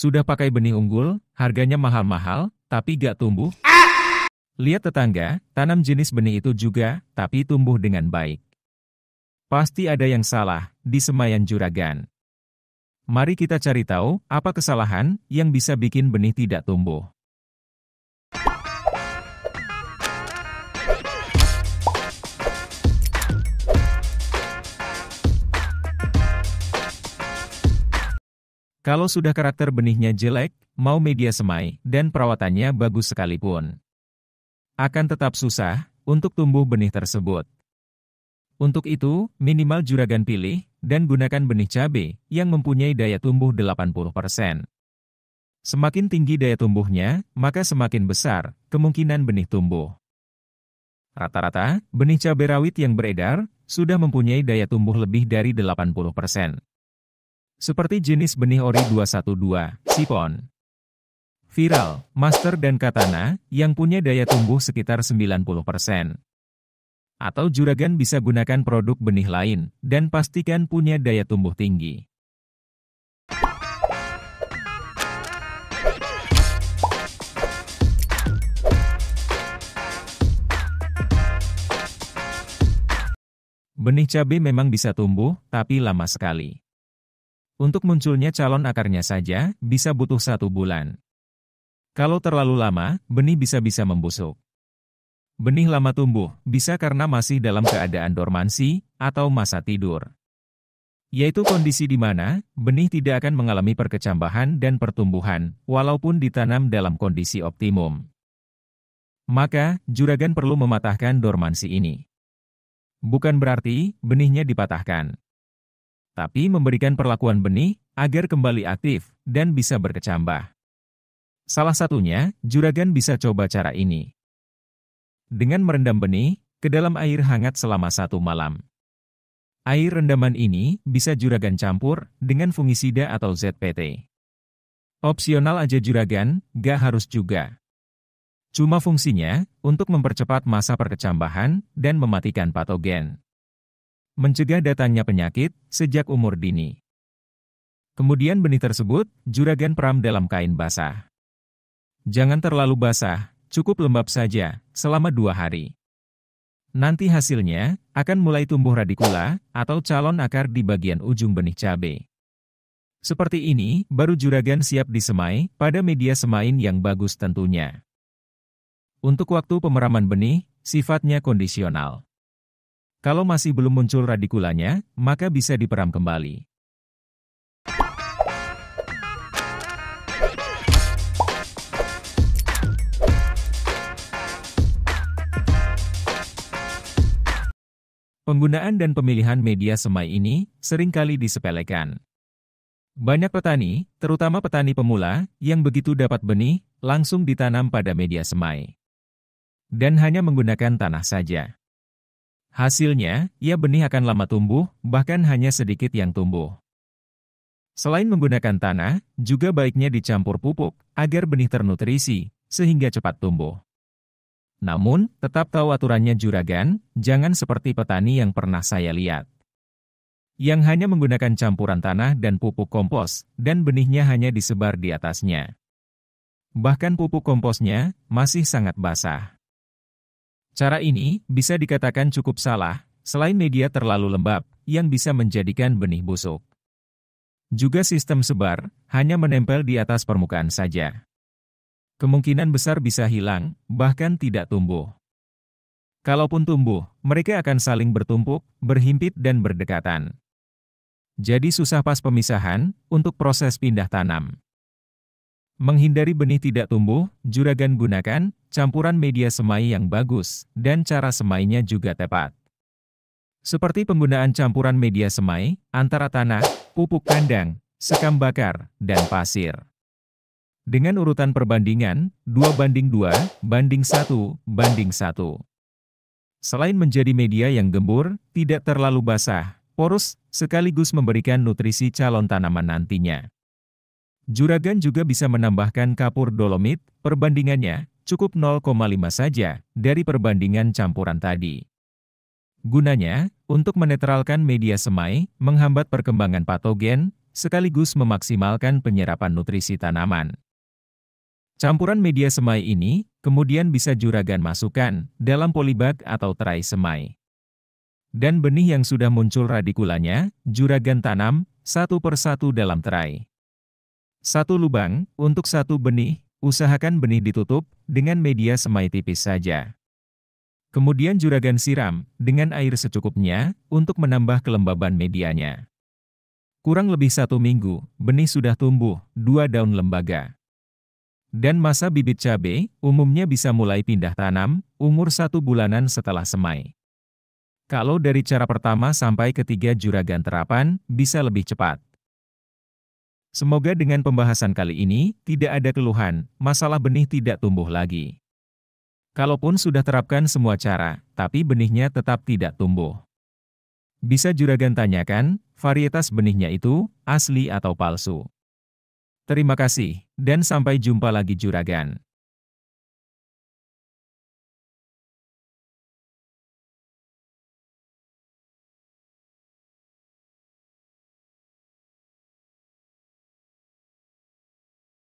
Sudah pakai benih unggul, harganya mahal-mahal, tapi gak tumbuh? Lihat tetangga, tanam jenis benih itu juga, tapi tumbuh dengan baik. Pasti ada yang salah di semaian juragan. Mari kita cari tahu, apa kesalahan yang bisa bikin benih tidak tumbuh. Kalau sudah karakter benihnya jelek, mau media semai, dan perawatannya bagus sekalipun, akan tetap susah untuk tumbuh benih tersebut. Untuk itu, minimal juragan pilih dan gunakan benih cabai yang mempunyai daya tumbuh 80%. Semakin tinggi daya tumbuhnya, maka semakin besar kemungkinan benih tumbuh. Rata-rata, benih cabai rawit yang beredar sudah mempunyai daya tumbuh lebih dari 80%. Seperti jenis benih Ori 212, Sipon, Viral, Master dan Katana yang punya daya tumbuh sekitar 90%. Atau juragan bisa gunakan produk benih lain dan pastikan punya daya tumbuh tinggi. Benih cabai memang bisa tumbuh, tapi lama sekali. Untuk munculnya calon akarnya saja, bisa butuh 1 bulan. Kalau terlalu lama, benih bisa membusuk. Benih lama tumbuh, bisa karena masih dalam keadaan dormansi, atau masa tidur. Yaitu kondisi di mana, benih tidak akan mengalami perkecambahan dan pertumbuhan, walaupun ditanam dalam kondisi optimum. Maka, juragan perlu mematahkan dormansi ini. Bukan berarti, benihnya dipatahkan, tapi memberikan perlakuan benih agar kembali aktif dan bisa berkecambah. Salah satunya, juragan bisa coba cara ini. Dengan merendam benih ke dalam air hangat selama 1 malam. Air rendaman ini bisa juragan campur dengan fungisida atau ZPT. Opsional aja juragan, gak harus juga. Cuma fungsinya untuk mempercepat masa perkecambahan dan mematikan patogen. Mencegah datangnya penyakit sejak umur dini. Kemudian benih tersebut juragan peram dalam kain basah. Jangan terlalu basah, cukup lembab saja selama 2 hari. Nanti hasilnya akan mulai tumbuh radikula atau calon akar di bagian ujung benih cabai. Seperti ini baru juragan siap disemai pada media semain yang bagus tentunya. Untuk waktu pemeraman benih, sifatnya kondisional. Kalau masih belum muncul radikulanya, maka bisa diperam kembali. Penggunaan dan pemilihan media semai ini seringkali disepelekan. Banyak petani, terutama petani pemula, yang begitu dapat benih, langsung ditanam pada media semai. Dan hanya menggunakan tanah saja. Hasilnya, ya benih akan lama tumbuh, bahkan hanya sedikit yang tumbuh. Selain menggunakan tanah, juga baiknya dicampur pupuk, agar benih ternutrisi, sehingga cepat tumbuh. Namun, tetap tahu aturannya juragan, jangan seperti petani yang pernah saya lihat. Yang hanya menggunakan campuran tanah dan pupuk kompos, dan benihnya hanya disebar di atasnya. Bahkan pupuk komposnya masih sangat basah. Cara ini bisa dikatakan cukup salah, selain media terlalu lembab, yang bisa menjadikan benih busuk. Juga sistem sebar, hanya menempel di atas permukaan saja. Kemungkinan besar bisa hilang, bahkan tidak tumbuh. Kalaupun tumbuh, mereka akan saling bertumpuk, berhimpit dan berdekatan. Jadi susah pas pemisahan, untuk proses pindah tanam. Menghindari benih tidak tumbuh, juragan gunakan campuran media semai yang bagus, dan cara semainya juga tepat. Seperti penggunaan campuran media semai, antara tanah, pupuk kandang, sekam bakar, dan pasir. Dengan urutan perbandingan, 2:2:1:1. Selain menjadi media yang gembur, tidak terlalu basah, porus, sekaligus memberikan nutrisi calon tanaman nantinya. Juragan juga bisa menambahkan kapur dolomit, perbandingannya cukup 0,5 saja dari perbandingan campuran tadi. Gunanya, untuk menetralkan media semai, menghambat perkembangan patogen, sekaligus memaksimalkan penyerapan nutrisi tanaman. Campuran media semai ini kemudian bisa juragan masukkan dalam polybag atau terai semai. Dan benih yang sudah muncul radikulanya, juragan tanam satu persatu dalam terai. Satu lubang untuk satu benih, usahakan benih ditutup dengan media semai tipis saja. Kemudian juragan siram dengan air secukupnya untuk menambah kelembaban medianya. Kurang lebih 1 minggu, benih sudah tumbuh 2 daun lembaga. Dan masa bibit cabai umumnya bisa mulai pindah tanam umur 1 bulanan setelah semai. Kalau dari cara pertama sampai ketiga juragan terapan bisa lebih cepat. Semoga dengan pembahasan kali ini tidak ada keluhan, masalah benih tidak tumbuh lagi. Kalaupun sudah terapkan semua cara, tapi benihnya tetap tidak tumbuh. Bisa juragan tanyakan, varietas benihnya itu asli atau palsu. Terima kasih, dan sampai jumpa lagi juragan.